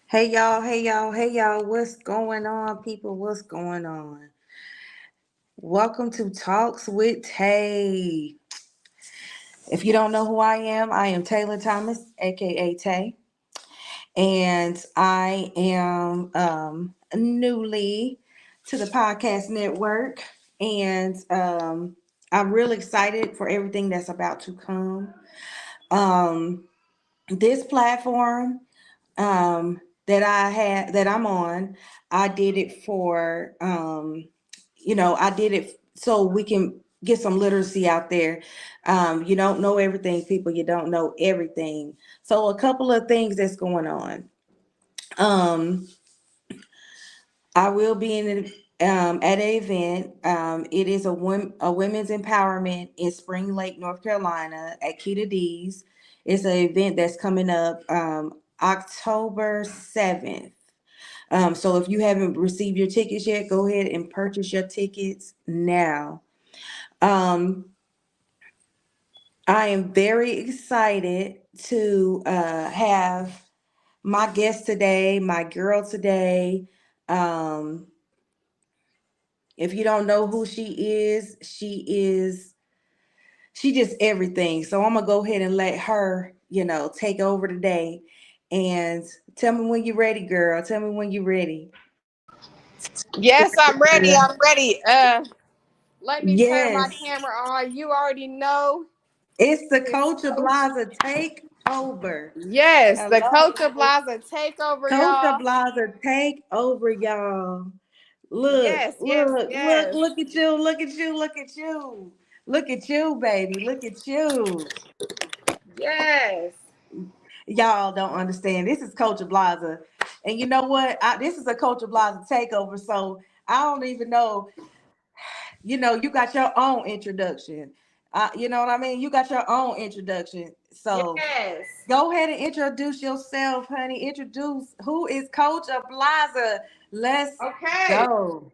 Hey y'all, what's going on, people? What's going on? Welcome to Talks with Tay. If you don't know who I am Taylor Thomas, aka Tay, and I am newly to the podcast network, and I'm really excited for everything that's about to come. Um, this platform that I'm on, I did it for I did it so we can get some literacy out there. You don't know everything, people. You don't know everything. So a couple of things that's going on. Um, I will be at an event. It is a women's empowerment in Spring Lake, North Carolina, at Keita D's. It's an event that's coming up October 7th. So if you haven't received your tickets yet, go ahead and purchase your tickets now. Um, I am very excited to have my guest today, my girl today. Um, if you don't know who she just everything. So I'm gonna go ahead and let her, take over today. And tell me when you're ready, girl. Tell me when you're ready. Yes, I'm ready. I'm ready. Let me turn my Yes. camera on. You already know. It's the It's Coach Ablaza takeover. yes, the Coach Hello. Ablaza takeover, Coach y'all. Ablaza takeover, y'all. Look, Yes, yes, look, look, yes, look at you, look at you, look at you. Look at you, baby. Look at you. yes. Y'all don't understand. This is Coach Ablaza. And you know what? This is a Coach Ablaza takeover. So I don't even know. You got your own introduction. You know what I mean? You got your own introduction. So Yes. go ahead and introduce yourself, honey. Introduce who is Coach Ablaza. Let's Okay. go.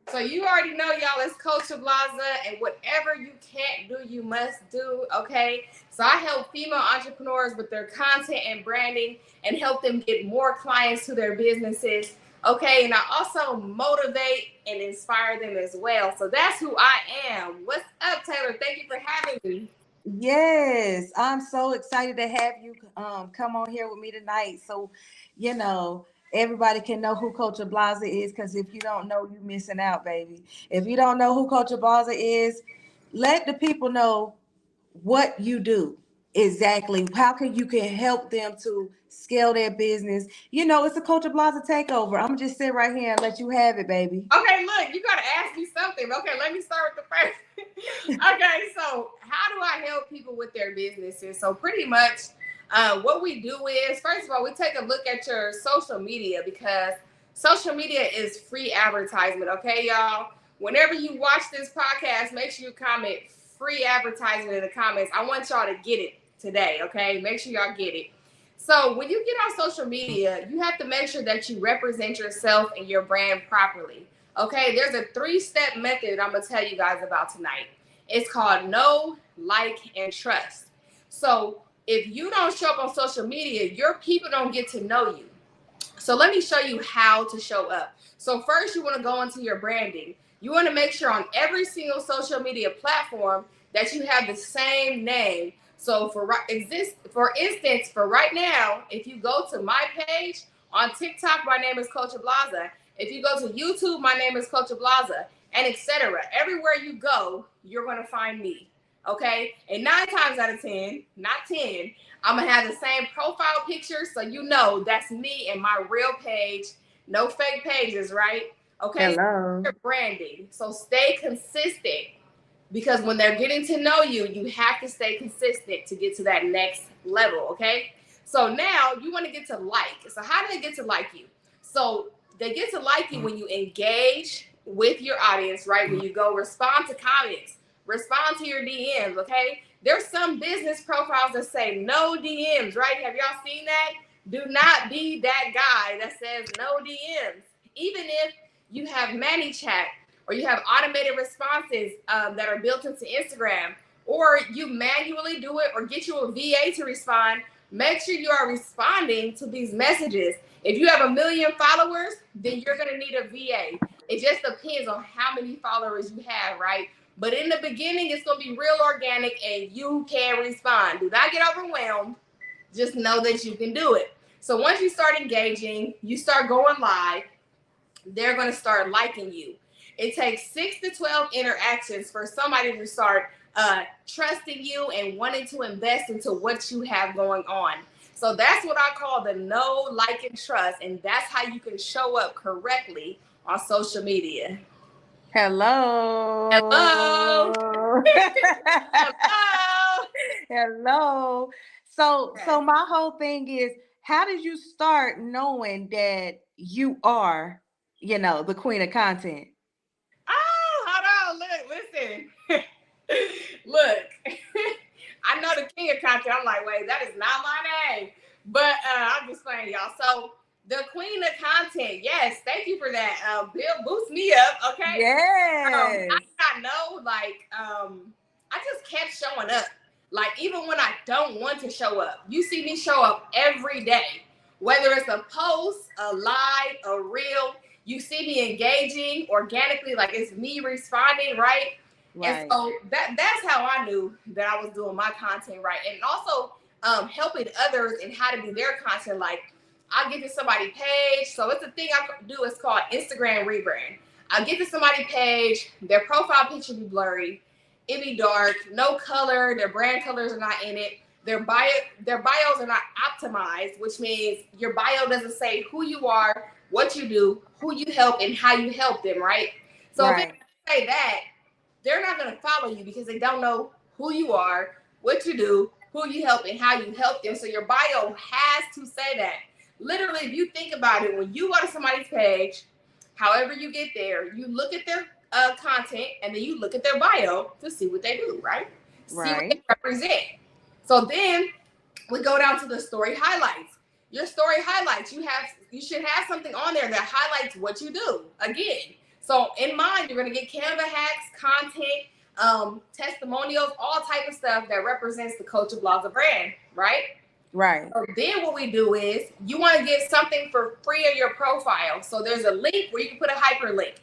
So you already know, y'all, it's Coach Ablaza, and whatever you can't do, you must do, okay? So I help female entrepreneurs with their content and branding and help them get more clients to their businesses, okay? And I also motivate and inspire them as well. So that's who I am. What's up, Taylor? Thank you for having me. Yes, I'm so excited to have you come on here with me tonight. So, you know, everybody can know who Coach Ablaza is, because if you don't know, you missing out, baby. If you don't know who Coach Ablaza is, let the people know what you do exactly. How can you can help them to scale their business? It's a Coach Ablaza takeover. I'm gonna just sit right here and let you have it, baby. Okay, look, you got to ask me something. Okay, let me start with the first. Okay, so how do I help people with their businesses? So, pretty much what we do is, first of all, we take a look at your social media because social media is free advertisement. Okay, y'all? Whenever you watch this podcast, make sure you comment free advertisement in the comments. I want y'all to get it today. Okay, make sure y'all get it. So when you get on social media, you have to make sure that you represent yourself and your brand properly. Okay, there's a 3-step method I'm gonna tell you guys about tonight. It's called know, like, and trust. So if you don't show up on social media, your people don't get to know you. So let me show you how to show up. So first, you want to go into your branding. You want to make sure on every single social media platform that you have the same name. So for instance, for right now, if you go to my page on TikTok, my name is Coach Ablaza. If you go to YouTube, my name is Coach Ablaza, and etc. Everywhere you go, you're going to find me. Okay, and 9 times out of 10, not 10, I'm gonna have the same profile picture, so you know that's me and my real page. No fake pages, right? Okay, Hello. so branding. So stay consistent because when they're getting to know you, you have to stay consistent to get to that next level. Okay. So now you want to get to like. So how do they get to like you? So they get to like you when you engage with your audience, right? When you go respond to comments, respond to your DMs. Okay. There's some business profiles that say no DMs, right? Have y'all seen that? Do not be that guy that says no DMs. Even if you have ManyChat or you have automated responses that are built into Instagram, or you manually do it or get you a VA to respond, make sure you are responding to these messages. If you have 1 million followers, then you're going to need a VA. It just depends on how many followers you have, right? But in the beginning, it's going to be real organic and you can respond. Do not get overwhelmed. Just know that you can do it. So once you start engaging, you start going live, they're going to start liking you. It takes 6 to 12 interactions for somebody to start trusting you and wanting to invest into what you have going on. So that's what I call the know, like, and trust. And that's how you can show up correctly on social media. Hello. Hello. Hello. Hello. So my whole thing is, how did you start knowing that you are, the queen of content? Oh, hold on. Look, listen. Look. I know the king of content. I'm like, wait, that is not my name. But I'm just playing, y'all. So the queen of content, yes, thank you for that. Bill, boost me up, okay? Yes. I know, like, I just kept showing up. Like, even when I don't want to show up, you see me show up every day, whether it's a post, a live, a reel. You see me engaging organically, like it's me responding, right? Right. And so that's how I knew that I was doing my content right, and also helping others in how to do their content. Like, I'll get to somebody's page. So it's a thing I do. It's called Instagram rebrand. I'll get to somebody's page. Their profile picture be blurry. It be dark, no color. Their brand colors are not in it. Their bios are not optimized, which means your bio doesn't say who you are, what you do, who you help, and how you help them, right? So if it Right. doesn't say that, they're not going to follow you because they don't know who you are, what you do, who you help, and how you help them. So your bio has to say that. Literally, if you think about it, when you go to somebody's page, however you get there, you look at their content and then you look at their bio to see what they do, right? See what they Right. represent. So then we go down to the story highlights. Your story highlights, you should have something on there that highlights what you do. Again, so in mind, you're gonna get Canva hacks, content, testimonials, all type of stuff that represents the Coach Ablaza brand, right? Right. So then what we do is you want to get something for free on your profile. So there's a link where you can put a hyperlink.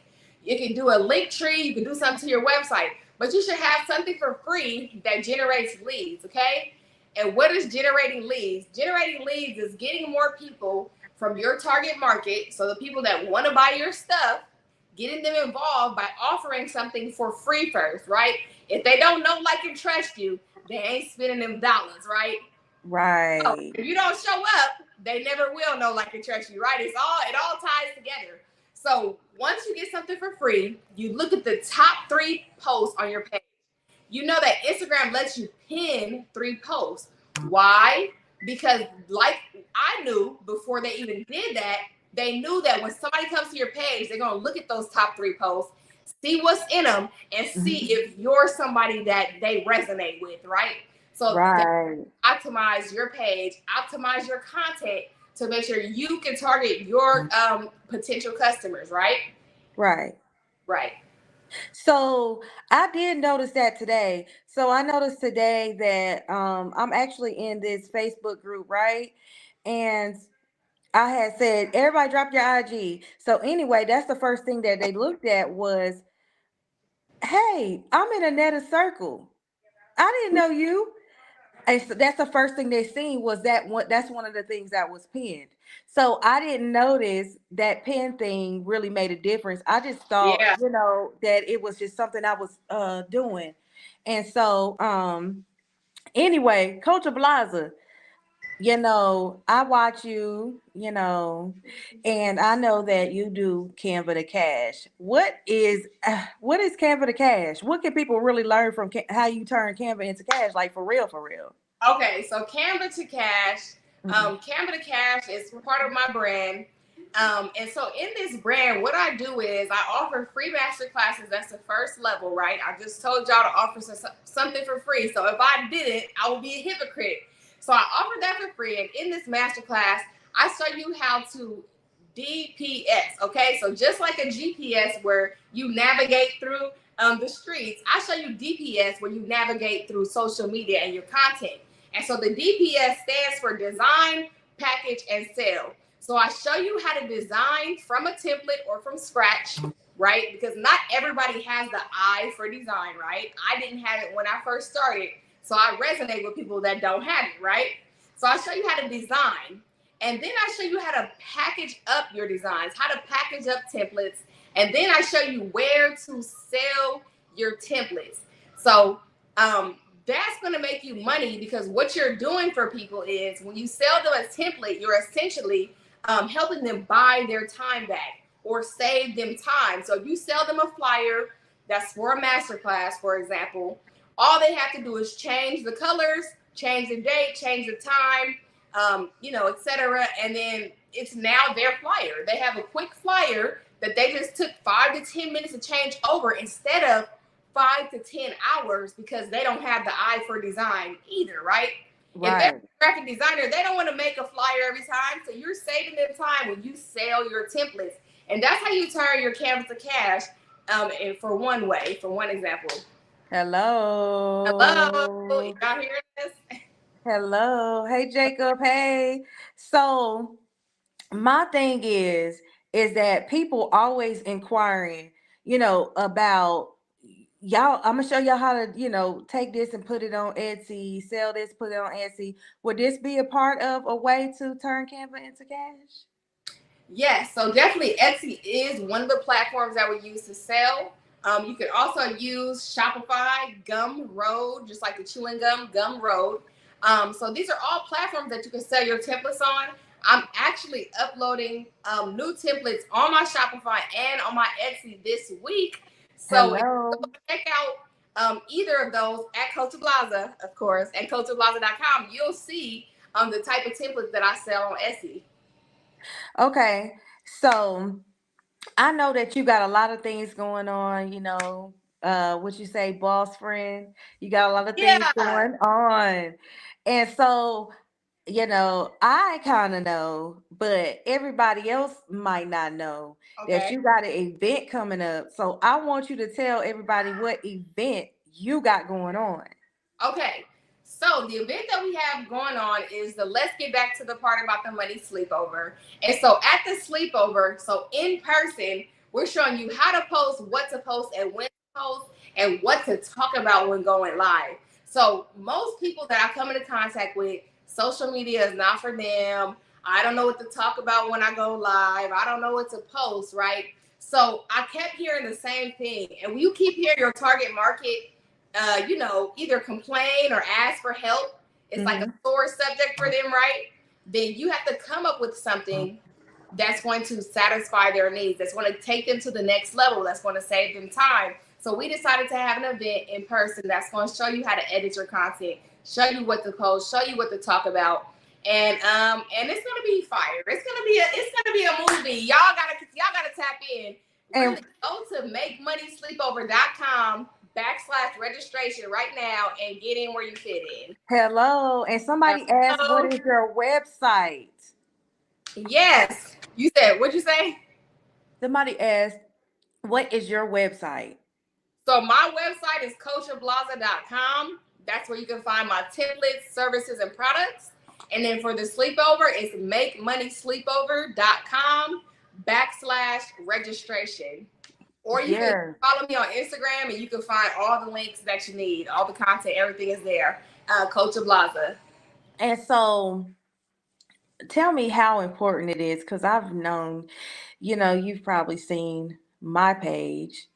You can do a link tree, you can do something to your website, but you should have something for free that generates leads, okay? And what is generating leads? Generating leads is getting more people from your target market, so the people that want to buy your stuff, getting them involved by offering something for free first, right? If they don't know, like, and trust you, they ain't spending them dollars, right? So Right. if you don't show up, they never will know, like, and trust you, right? It all ties together. So once you get something for free, you look at the top 3 posts on your page. You know that Instagram lets you pin 3 posts. Why? Because, like, I knew before they even did that, they knew that when somebody comes to your page, they're gonna look at those top 3 posts, see what's in them, and see if you're somebody that they resonate with, right? So Right. optimize your page, optimize your content to make sure you can target your potential customers, right? Right. Right. So I did notice that today. So I noticed today that I'm actually in this Facebook group, right? And I had said, everybody drop your IG. So anyway, that's the first thing that they looked at was, hey, I'm in a Netta circle. I didn't know you. And so that's the first thing they seen was that one. That's one of the things that was pinned. So I didn't notice that pin thing really made a difference. I just thought, Yeah. that it was just something I was doing. And so anyway, Coach Ablaza, I watch you, and I know that you do Canva to Cash. What is Canva to Cash? What can people really learn from how you turn Canva into cash, like for real, for real? Okay, so Canva to Cash. Canva to Cash is part of my brand. And so in this brand, what I do is I offer free master classes. That's the first level, right? I just told y'all to offer something for free. So if I didn't, I would be a hypocrite. So I offer that for free. And in this master class, I show you how to DPS. Okay, so just like a GPS where you navigate through the streets, I show you DPS where you navigate through social media and your content. And so the DPS stands for design, package, and sell. So I show you how to design from a template or from scratch, right? Because not everybody has the eye for design, right? I didn't have it when I first started. So I resonate with people that don't have it, right? So I show you how to design. And then I show you how to package up your designs, how to package up templates. And then I show you where to sell your templates. So that's going to make you money, because what you're doing for people is when you sell them a template, you're essentially helping them buy their time back or save them time. So if you sell them a flyer that's for a masterclass, for example, all they have to do is change the colors, change the date, change the time, etc. And then it's now their flyer. They have a quick flyer that they just took 5 to 10 minutes to change over instead of 5 to 10 hours, because they don't have the eye for design either, right? If they're a graphic designer, they don't want to make a flyer every time. So you're saving them time when you sell your templates. And that's how you turn your canvas to cash, and for one example. Hello. Y'all hear this? Hello. Hey, Jacob. Hey. So my thing is that people always inquiring, about y'all. I'm gonna show y'all how to, take this and put it on Etsy, sell this, put it on Etsy. Would this be a part of a way to turn Canva into cash? Yes, so definitely Etsy is one of the platforms that we use to sell. You can also use Shopify, Gumroad, just like the chewing gum, Gumroad. So these are all platforms that you can sell your templates on. I'm actually uploading new templates on my Shopify and on my Etsy this week. So if you go check out either of those at Coach Ablaza, of course, and CoachAblaza.com, you'll see the type of templates that I sell on Etsy. Okay, so I know that you got a lot of things going on, what you say, boss friend. You got a lot of things Yeah. going on. And so, I kind of know, but everybody else might not know that Okay. you got an event coming up. So I want you to tell everybody what event you got going on. Okay. So the event that we have going on is the Let's Get Back to the Part About the Money sleepover. And so at the sleepover, so in person, we're showing you how to post, what to post, and when to post, and what to talk about when going live. So most people that I come into contact with, social media is not for them. I don't know what to talk about when I go live. I don't know what to post, right? So I kept hearing the same thing. And when you keep hearing your target market, either complain or ask for help, it's like a sore subject for them, right? Then you have to come up with something that's going to satisfy their needs, that's going to take them to the next level, that's going to save them time. So we decided to have an event in person that's going to show you how to edit your content, show you what to post, show you what to talk about. And it's gonna be fire. It's gonna be a movie. Y'all gotta tap in. Really, go to makemoneySleepover.com/registration right now and get in where you fit in. Hello. And somebody asked, what is your website? Yes. You said, what'd you say? Somebody asked, what is your website? So my website is CoachAblaza.com. That's where you can find my templates, services, and products. And then for the sleepover, it's MakeMoneySleepover.com/registration. Or you can follow me on Instagram and you can find all the links that you need, all the content, everything is there. Coach Ablaza. And so tell me how important it is, because I've known, you've probably seen my page.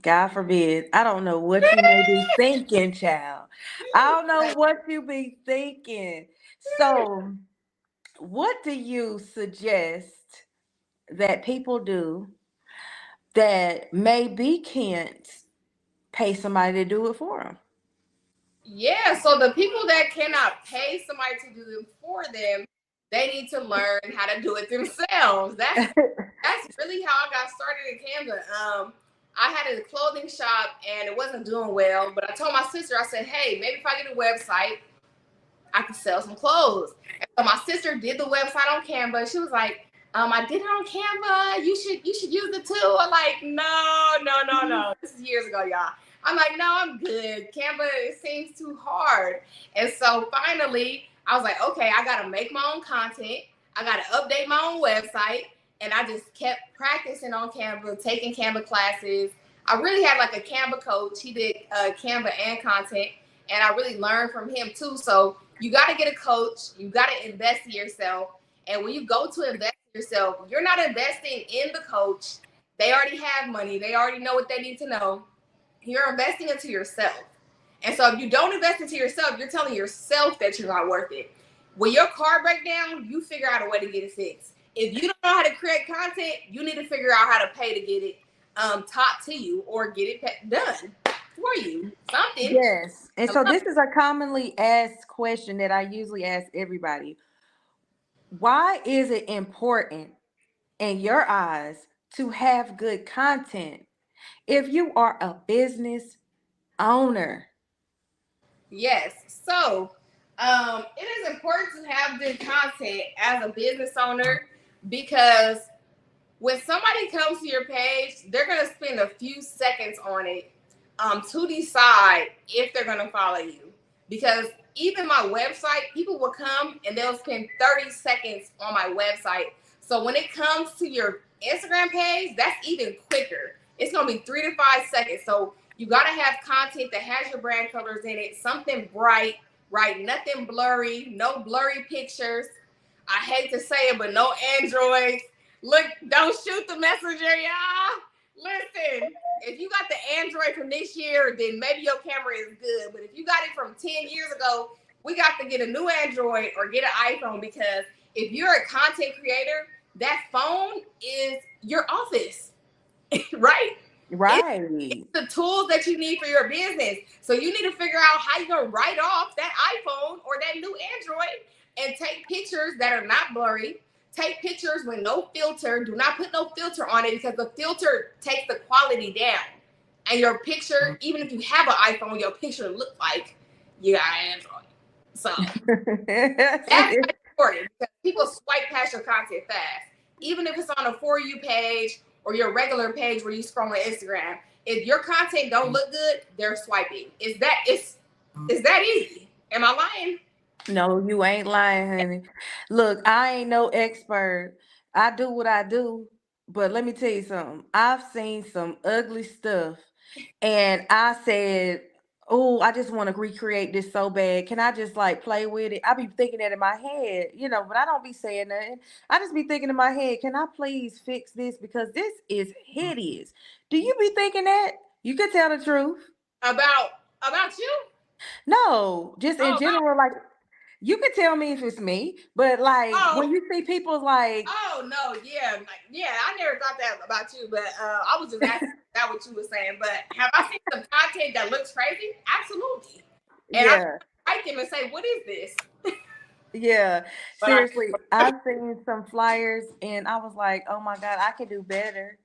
God forbid. I don't know what you may be thinking, child. I don't know what you be thinking. So what do you suggest that people do that maybe can't pay somebody to do it for them? Yeah, so the people that cannot pay somebody to do it for them, they need to learn how to do it themselves. That's really how I got started in Canva. I had a clothing shop and it wasn't doing well, but I told my sister, I said, hey, maybe if I get a website, I could sell some clothes. And so my sister did the website on Canva. She was like, I did it on Canva. You should use the tool. I'm like, no. This is years ago, y'all. I'm like, no, I'm good. Canva, it seems too hard. And so finally, I was like, okay, I got to make my own content. I got to update my own website. And I just kept practicing on Canva, taking Canva classes. I really had like a Canva coach. He did Canva and content. And I really learned from him too. So you got to get a coach. You got to invest in yourself. And when you go to invest in yourself, you're not investing in the coach. They already have money. They already know what they need to know. You're investing into yourself. And so if you don't invest into yourself, you're telling yourself that you're not worth it. When your car breaks down, you figure out a way to get it fixed. If you don't know how to create content, you need to figure out how to pay to get it taught to you or get it done for you. Something. Yes. And so this is a commonly asked question that I usually ask everybody. Why is it important in your eyes to have good content if you are a business owner? Yes. So it is important to have good content as a business owner because when somebody comes to your page, they're going to spend a few seconds on it to decide if they're going to follow you. Because even my website, people will come and they'll spend 30 seconds on my website. So when it comes to your Instagram page, that's even quicker. It's going to be 3 to 5 seconds. So you got to have content that has your brand colors in it, something bright, right? Nothing blurry, no blurry pictures. I hate to say it, but no Androids. Look, don't shoot the messenger, y'all. Listen, if you got the Android from this year, then maybe your camera is good. But if you got it from 10 years ago, we got to get a new Android or get an iPhone because if you're a content creator, that phone is your office, right? Right. It's the tools that you need for your business. So you need to figure out how you're going to write off that iPhone or that new Android and take pictures that are not blurry. Take pictures with no filter. Do not put no filter on it because the filter takes the quality down. And your picture, even if you have an iPhone, your picture look like you got an Android. So that's important because people swipe past your content fast. Even if it's on a For You page or your regular page where you scroll on Instagram, if your content don't look good, they're swiping. Is that easy? Am I lying? No, you ain't lying, honey. Look, I ain't no expert. I do what I do, but let me tell you something. I've seen some ugly stuff, and I said, "Oh, I just want to recreate this so bad. Can I just like play with it?" I be thinking that in my head, but I don't be saying nothing. I just be thinking in my head, "Can I please fix this because this is hideous?" Do you be thinking that? You can tell the truth. About you? No, just in Oh, about general, like you can tell me if it's me, but like oh when you see people like, oh no, yeah, like, yeah. I never thought that about you, but I was just asking that what you were saying. But have I seen some content that looks crazy? Absolutely. And I yeah, write them and say, "What is this?" yeah, But I seriously, I've seen some flyers and I was like, oh my God, I can do better.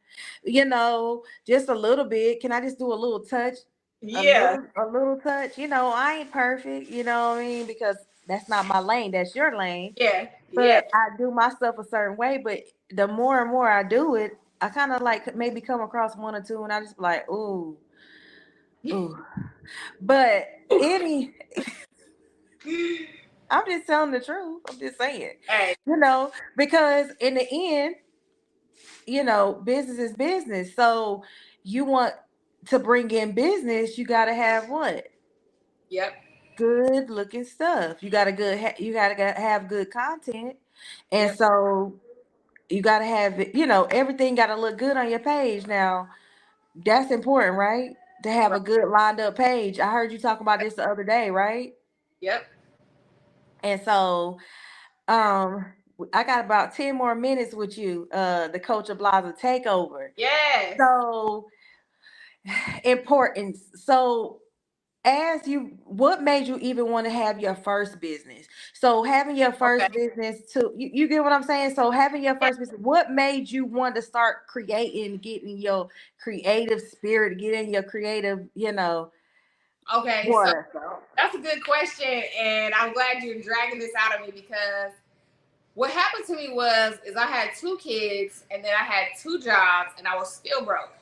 Just a little bit. Can I just do a little touch? A yeah, little touch. I ain't perfect, you know what I mean? Because that's not my lane, that's your lane. yeah, yeah, But I do my stuff a certain way. But the more and more I do it, I kind of like maybe come across one or two and I just be like, ooh, ooh. But any I'm just telling the truth. I'm just saying, hey, because in the end, business is business. So you want to bring in business, you got to have what? yep, Good looking stuff. You got to have good content. And yep, so you got to have it, everything got to look good on your page. Now, that's important, right? To have right, a good lined up page. I heard you talk about this the other day, right? yep, And so Um, I got about 10 more minutes with you, the Coach Ablaza takeover. yes, So importance. So what made you even want to have your first business? So having your okay, first business too, you get what I'm saying? So having your yeah, first business, what made you want to start creating, getting your creative spirit, getting your creative, okay. So water? that's a good question, and I'm glad you're dragging this out of me because what happened to me is I had 2 kids and then I had 2 jobs and I was still broke.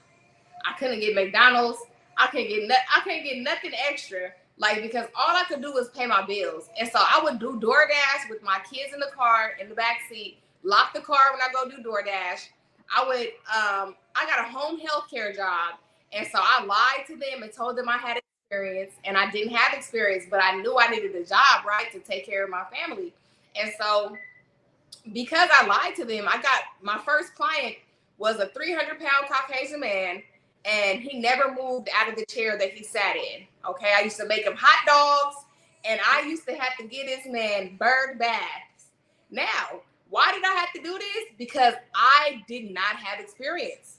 I couldn't get McDonald's. I can't get nothing extra. Like, because all I could do was pay my bills. And so I would do DoorDash with my kids in the car in the back seat, lock the car when I go do DoorDash. I got a home health care job. And so I lied to them and told them I had experience, and I didn't have experience, but I knew I needed a job, right, to take care of my family. And so because I lied to them, I got my first client was a 300-pound Caucasian man, and he never moved out of the chair that he sat in. Okay, I used to make him hot dogs, and I used to have to get this man bird baths. Now, why did I have to do this? Because I did not have experience.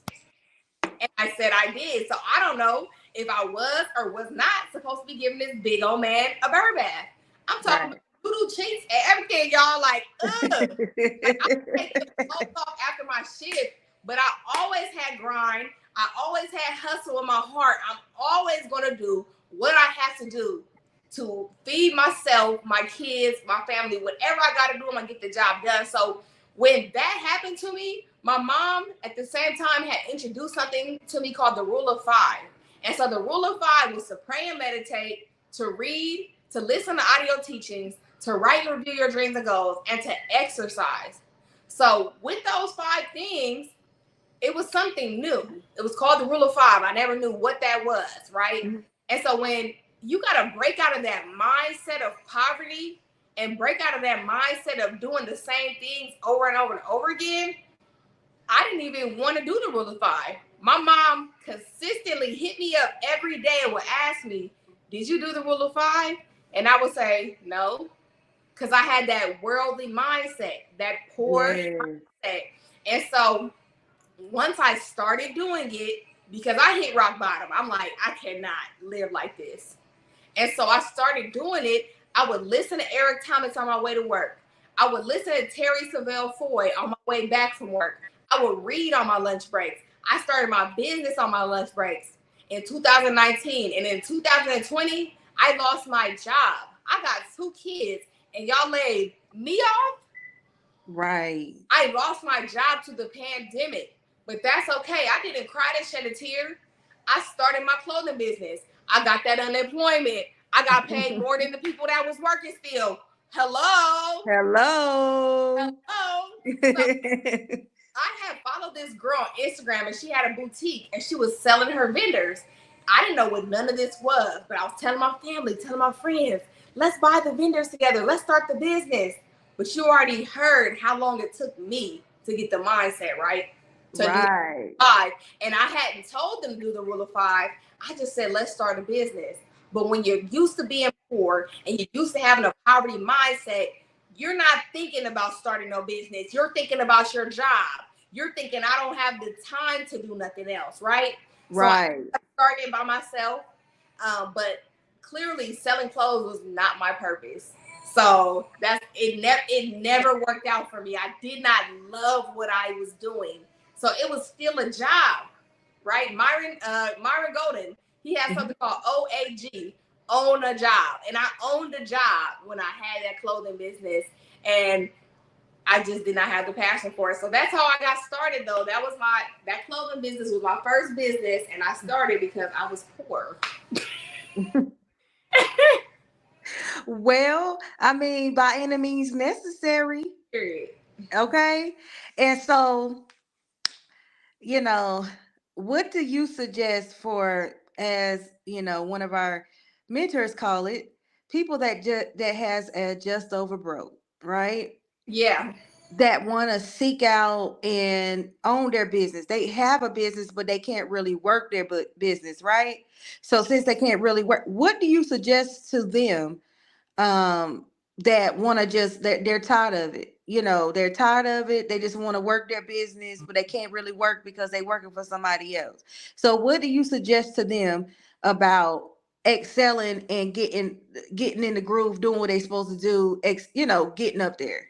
And I said I did. So I don't know if I was or was not supposed to be giving this big old man a bird bath. I'm talking about doodle cheeks and everything, y'all. Like, ugh. Like, I would take the clothes off after my shift, but I always had grind. I always had hustle in my heart. I'm always going to do what I have to do to feed myself, my kids, my family, whatever I got to do, I'm going to get the job done. So when that happened to me, my mom at the same time had introduced something to me called the Rule of Five. And so the Rule of Five was to pray and meditate, to read, to listen to audio teachings, to write and review your dreams and goals, and to exercise. So with those 5 things, it was something new. It was called the Rule of Five. I never knew what that was, right? Mm-hmm. And so when you got to break out of that mindset of poverty and break out of that mindset of doing the same things over and over and over again, I didn't even want to do the Rule of Five. My mom consistently hit me up every day and would ask me, did you do the Rule of Five? And I would say, no, because I had that worldly mindset, that poor mindset. And so once I started doing it, because I hit rock bottom, I'm like, I cannot live like this. And so I started doing it. I would listen to Eric Thomas on my way to work. I would listen to Terry Savelle Foy on my way back from work. I would read on my lunch breaks. I started my business on my lunch breaks in 2019. And in 2020, I lost my job. I got 2 kids, and y'all laid me off. Right. I lost my job to the pandemic, but that's okay. I didn't cry and shed a tear. I started my clothing business. I got that unemployment. I got paid more than the people that was working still. Hello. So, I had followed this girl on Instagram, and she had a boutique, and she was selling her vendors. I didn't know what none of this was, but I was telling my family, telling my friends, let's buy the vendors together. Let's start the business. But you already heard how long it took me to get the mindset, right? Right. And I hadn't told them to do the Rule of Five. I just said, let's start a business. But when you're used to being poor and you're used to having a poverty mindset, you're not thinking about starting no business. You're thinking about your job. You're thinking, I don't have the time to do nothing else, right? Right. So I started by myself, but clearly selling clothes was not my purpose. So it never worked out for me. I did not love what I was doing. So it was still a job, right? Myron Golden, he has something called OAG, own a job. And I owned a job when I had that clothing business, and I just did not have the passion for it. So that's how I got started, though. That clothing business was my first business, and I started because I was poor. Well, I mean, by any means necessary. Period. Okay. And so, what do you suggest for, as one of our mentors call it, people that that has a just over broke, right? Yeah. That want to seek out and own their business. They have a business, but they can't really work their business, right? So since they can't really work, what do you suggest to them that want to just, they're tired of it? They're tired of it. They just want to work their business, but they can't really work because they're working for somebody else. So what do you suggest to them about excelling and getting in the groove, doing what they're supposed to do, getting up there?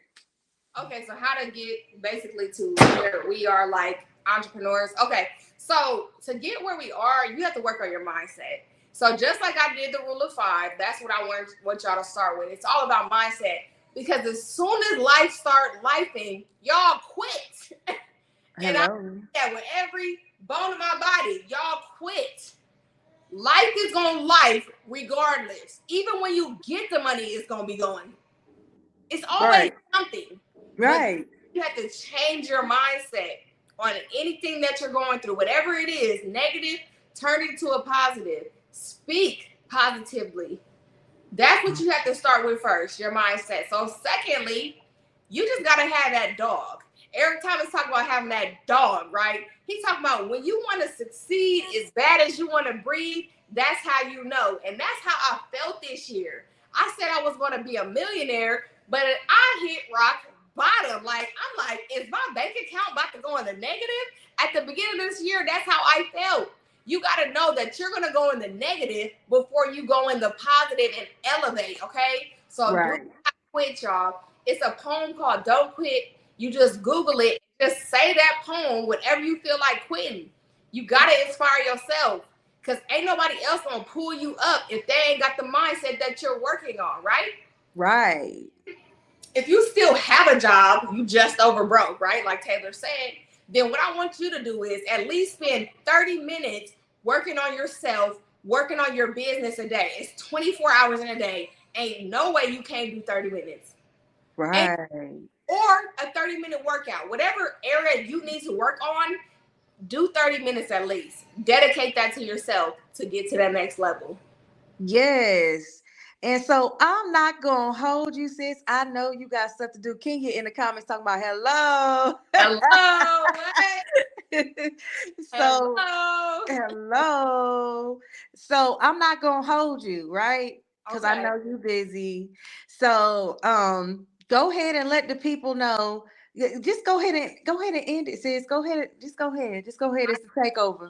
Okay, so how to get basically to where we are like entrepreneurs. Okay, so to get where we are, you have to work on your mindset. So just like I did the Rule of Five, that's what I want y'all to start with. It's all about mindset, because as soon as life start lifing, y'all quit. And I do that with every bone in my body. Y'all quit. Life is going to life regardless. Even when you get the money, it's going to be going. It's always Right. something. But Right. you have to change your mindset on anything that you're going through, whatever it is, negative, turn it into a positive. Speak positively. That's what you have to start with first, your mindset. So, secondly, you just got to have that dog. Eric Thomas talking about having that dog, right? He's talking about when you want to succeed as bad as you want to breathe, that's how you know. And that's how I felt this year. I said I was going to be a millionaire, but I hit rock bottom. Like, I'm like, is my bank account about to go in the negative? At the beginning of this year, that's how I felt. You got to know that you're going to go in the negative before you go in the positive and elevate, okay? So do Right. not quit, y'all. It's a poem called Don't Quit. You just Google it. Just say that poem whenever you feel like quitting. You got to inspire yourself because ain't nobody else going to pull you up if they ain't got the mindset that you're working on, right? Right. If you still have a job, you just over broke, right? Like Taylor said, then what I want you to do is at least spend 30 minutes working on yourself, working on your business a day. It's 24 hours in a day. Ain't no way you can't do 30 minutes. Ain't, Right. or a 30-minute workout. Whatever area you need to work on, do 30 minutes at least. Dedicate that to yourself to get to that next level. Yes. And so I'm not gonna hold you, sis. I know you got stuff to do. Kenya in the comments talking about hello. Hello. What? So Hello. hello. So I'm not gonna hold you, right? Because I Okay. know you busy. So go ahead and let the people know. Just go ahead and end it, sis. Go ahead. Just go ahead. Just go ahead. It's the takeover.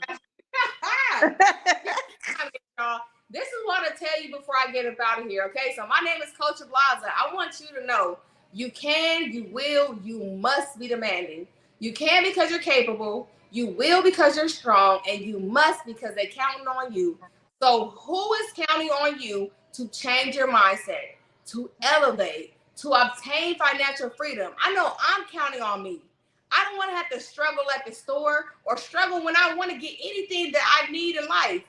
Y'all. This is what I tell you before I get up out of here. Okay, so my name is Coach Ablaza. I want you to know you can, you will, you must be demanding. You can because you're capable. You will because you're strong, and you must because they're counting on you. So who is counting on you to change your mindset, to elevate, to obtain financial freedom? I know I'm counting on me. I don't want to have to struggle at the store or struggle when I want to get anything that I need in life.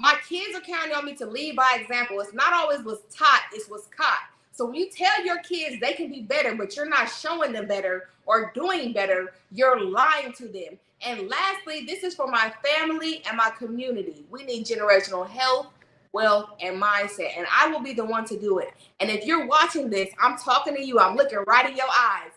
My kids are counting on me to lead by example. It's not always what's taught, it's what's caught. So when you tell your kids they can be better, but you're not showing them better or doing better, you're lying to them. And lastly, this is for my family and my community. We need generational health, wealth, and mindset. And I will be the one to do it. And if you're watching this, I'm talking to you. I'm looking right in your eyes.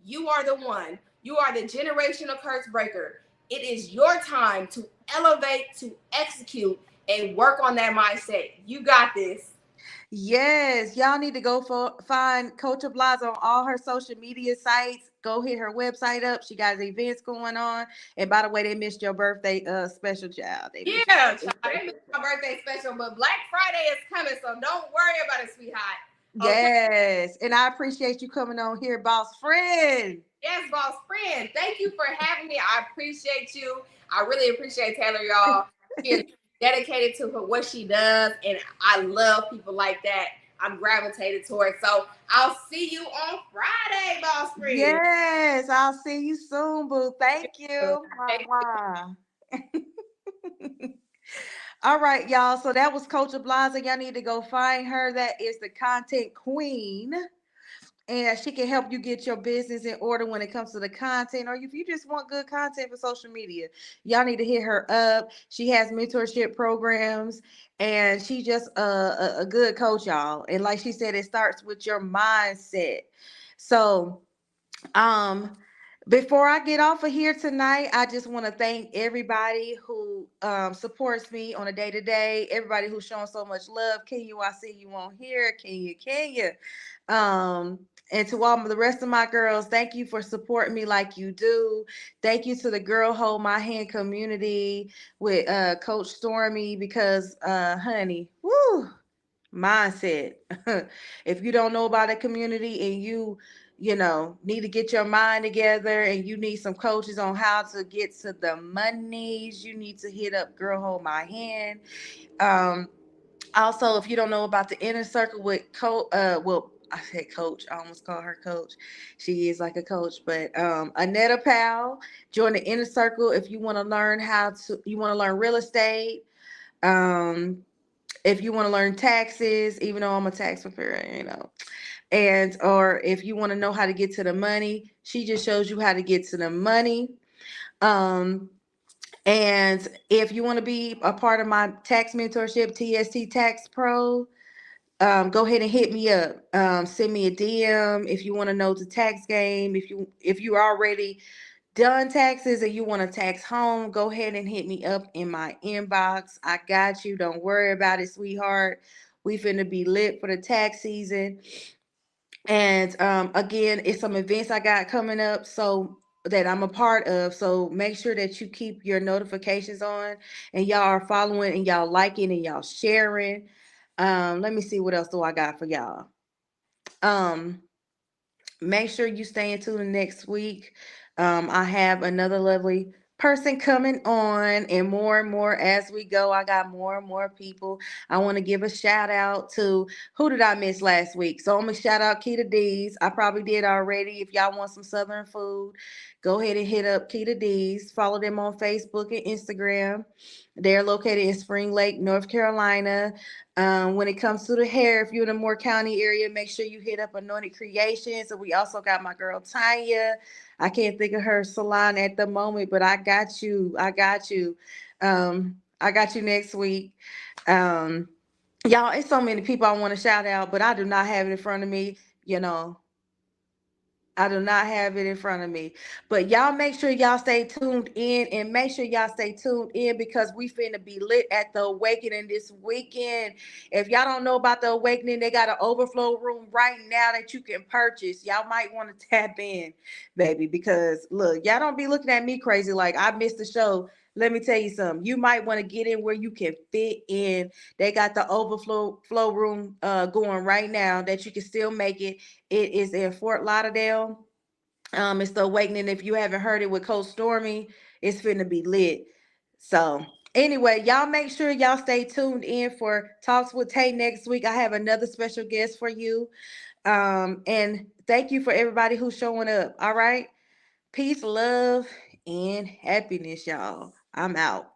You are the one. You are the generational curse breaker. It is your time to elevate, to execute, and work on that mindset. You got this. Yes, y'all need to go find Coach Ablaza on all her social media sites. Go hit her website up. She got events going on. And by the way, they missed your birthday special, child. They missed Yeah, your child. birthday They missed special. my birthday special, but Black Friday is coming, so don't worry about it, sweetheart. Okay. Yes, and I appreciate you coming on here, boss friend. Yes, boss friend. Thank you for having me. I appreciate you. I really appreciate Taylor, y'all. She is dedicated to what she does, and I love people like that. I'm gravitated towards. So I'll see you on Friday, boss friend. Yes, I'll see you soon, boo. Thank you. Mwah, mwah. All right, y'all. So that was Coach Ablaza. Y'all need to go find her. That is the content queen. And she can help you get your business in order when it comes to the content, or if you just want good content for social media, y'all need to hit her up. She has mentorship programs, and she just a good coach, y'all. And like she said, it starts with your mindset. So um, before I get off of here tonight, I just want to thank everybody who supports me on a day to day. Everybody who's showing so much love. Kenya, I see you on here. Kenya. And to all of the rest of my girls, thank you for supporting me like you do. Thank you to the Girl Hold My Hand community with Coach Stormy because, honey, woo, mindset. If you don't know about a community and need to get your mind together and you need some coaches on how to get to the monies, you need to hit up Girl Hold My Hand. um Also, if you don't know about the inner circle with I said coach, I almost call her coach. She is like a coach, but Anetta Powell, join the inner circle if you want to learn real estate, Um, if you want to learn taxes, even though I'm a tax preparer, and or if you want to know how to get to the money, she just shows you how to get to the money. Um, and if you want to be a part of my tax mentorship, TST Tax Pro, go ahead and hit me up. Send me a DM if you want to know the tax game. If you already done taxes and you want to tax home, go ahead and hit me up in my inbox. I got you. Don't worry about it, sweetheart. We finna be lit for the tax season. And again, it's some events I got coming up so that I'm a part of. So make sure that you keep your notifications on and y'all are following and y'all liking and y'all sharing. Let me see what else do I got for y'all. Um, Make sure you stay in tune next week. I have another lovely person coming on, and more as we go. I got more and more people. I want to give a shout out to who did I miss last week? So I'm gonna shout out Keita D's. I probably did already. If y'all want some Southern food, go ahead and hit up Keita D's. Follow them on Facebook and Instagram. They're located in Spring Lake, North Carolina. When it comes to the hair, if you're in the Moore County area, make sure you hit up Anointed Creations. And we also got my girl Tanya. I can't think of her salon at the moment, but I got you. I got you. I got you next week. Um, y'all, it's so many people I want to shout out, but I do not have it in front of me. You know, I do not have it in front of me. But y'all make sure y'all stay tuned in and make sure y'all stay tuned in because we finna be lit at the awakening this weekend. If y'all don't know about the awakening, they got an overflow room right now that you can purchase. Y'all might want to tap in, baby, because look, y'all don't be looking at me crazy like I missed the show. Let me tell you something. You might want to get in where you can fit in. They got the overflow flow room going right now that you can still make it. It is in Fort Lauderdale. It's the awakening. If you haven't heard it with Coach Stormy, it's finna be lit. So anyway, y'all make sure y'all stay tuned in for Talks with Tay next week. I have another special guest for you. And thank you for everybody who's showing up. All right. Peace, love, and happiness, y'all. I'm out.